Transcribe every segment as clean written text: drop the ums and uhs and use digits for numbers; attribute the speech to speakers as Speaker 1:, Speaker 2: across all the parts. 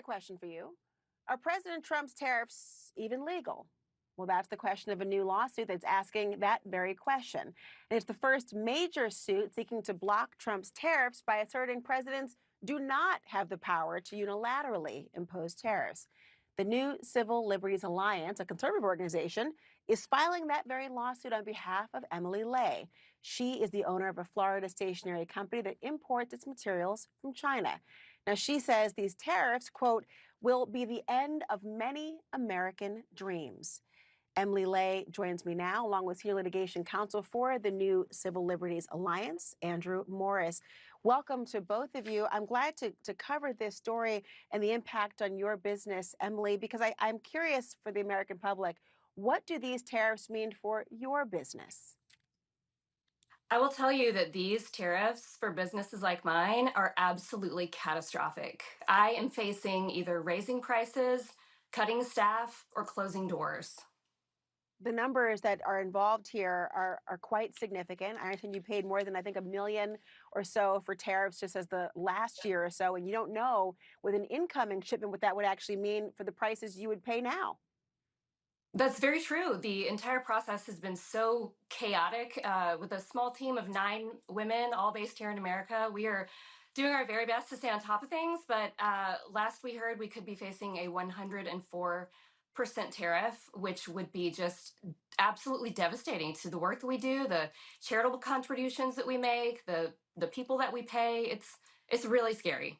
Speaker 1: question for you. Are President Trump's tariffs even legal? Well, that's the question of a new lawsuit that's asking that very question. And it's the first major suit seeking to block Trump's tariffs by asserting presidents do not have the power to unilaterally impose tariffs. The new Civil Liberties Alliance, a conservative organization, is filing that very lawsuit on behalf of Emily Ley. She is the owner of a Florida stationery company that imports its materials from China. Now, she says these tariffs, quote, will be the end of many American dreams. Emily Ley joins me now, along with senior litigation counsel for the new Civil Liberties Alliance, Andrew Morris. Welcome to both of you. I'm glad to cover this story and the impact on your business, Emily, because I'm curious for the American public, what do these tariffs mean for your business?
Speaker 2: I will tell you that these tariffs for businesses like mine are absolutely catastrophic. I am facing either raising prices, cutting staff, or closing doors.
Speaker 1: The numbers that are involved here are quite significant. I understand you paid more than, I think, $1 million or so for tariffs just as the last year or so, and you don't know with an incoming shipment what that would actually mean for the prices you would pay now.
Speaker 2: That's very true. The entire process has been so chaotic. With a small team of 9 women, all based here in America, we are doing our very best to stay on top of things. But last we heard, we could be facing a 104% tariff, which would be just absolutely devastating to the work that we do, the charitable contributions that we make, the people that we pay. It's really scary.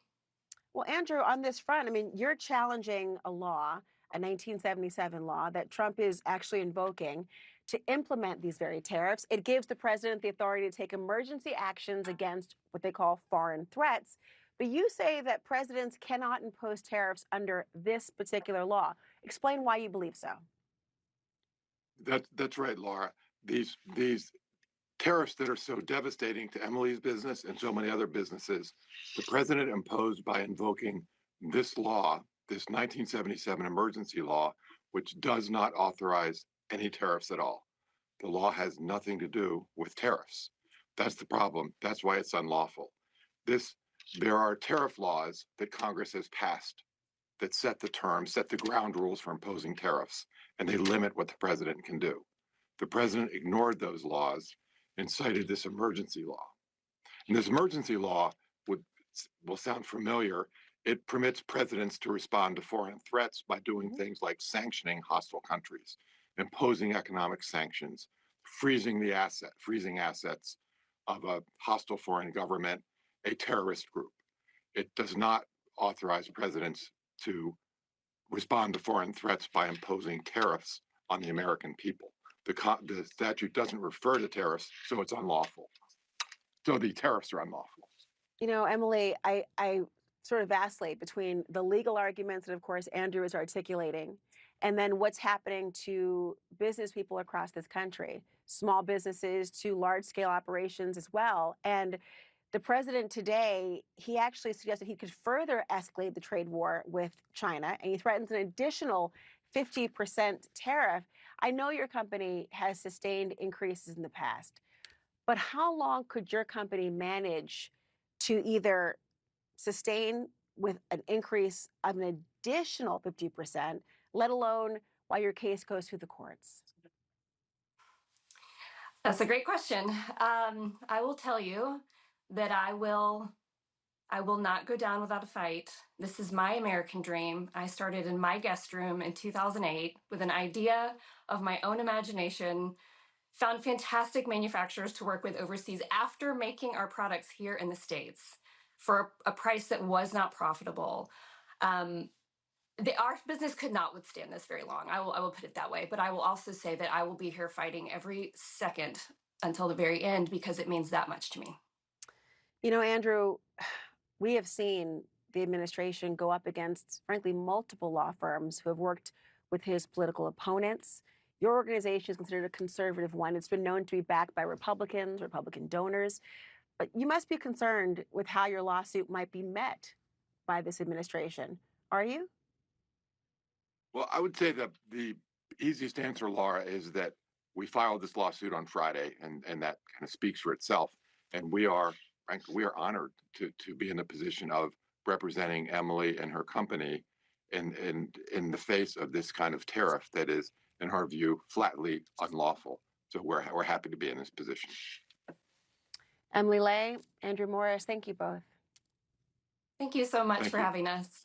Speaker 1: Well, Andrew, on this front, I mean, you're challenging a law, a 1977 law that Trump is actually invoking to implement these very tariffs. It gives the president the authority to take emergency actions against what they call foreign threats. But you say that presidents cannot impose tariffs under this particular law. Explain why you believe so.
Speaker 3: That's right, Laura. These tariffs that are so devastating to Emily's business and so many other businesses, the president imposed by invoking this law, this 1977 emergency law, which does not authorize any tariffs at all. The law has nothing to do with tariffs. That's the problem. That's why it's unlawful. There are tariff laws that Congress has passed that set the terms, set the ground rules for imposing tariffs, and they limit what the president can do. The president ignored those laws and cited this emergency law. And this emergency law will sound familiar. It permits presidents to respond to foreign threats by doing things like sanctioning hostile countries, imposing economic sanctions, freezing assets of a hostile foreign government, a terrorist group. It does not authorize presidents to respond to foreign threats by imposing tariffs on the American people. The statute doesn't refer to tariffs, so it's unlawful. So the tariffs are unlawful.
Speaker 1: You know, Emily, I sort of vacillate between the legal arguments that, of course, Andrew is articulating, and then what's happening to business people across this country, small businesses to large-scale operations as well. And the president today, he actually suggested he could further escalate the trade war with China, and he threatens an additional 50% tariff. I know your company has sustained increases in the past, but how long could your company manage to either sustain with an increase of an additional 50%, let alone while your case goes through the courts?
Speaker 2: That's a great question. I will tell you that I will not go down without a fight. This is my American dream. I started in my guest room in 2008 with an idea of my own imagination, found fantastic manufacturers to work with overseas after making our products here in the States for a price that was not profitable. Our business could not withstand this very long. I will put it that way. But I will also say that I will be here fighting every second until the very end because it means that much to me.
Speaker 1: You know, Andrew, we have seen the administration go up against, frankly, multiple law firms who have worked with his political opponents. Your organization is considered a conservative one. It's been known to be backed by Republicans, Republican donors. But you must be concerned with how your lawsuit might be met by this administration. Are you?
Speaker 3: Well, I would say that the easiest answer, Laura, is that we filed this lawsuit on Friday, and that kind of speaks for itself. And frankly, we are honored to be in the position of representing Emily and her company in the face of this kind of tariff that is, in our view, flatly unlawful. So we're happy to be in this position.
Speaker 1: Emily Ley, Andrew Morris, thank you both.
Speaker 2: Thank you so much
Speaker 3: Thank
Speaker 2: for
Speaker 3: you.
Speaker 2: having us.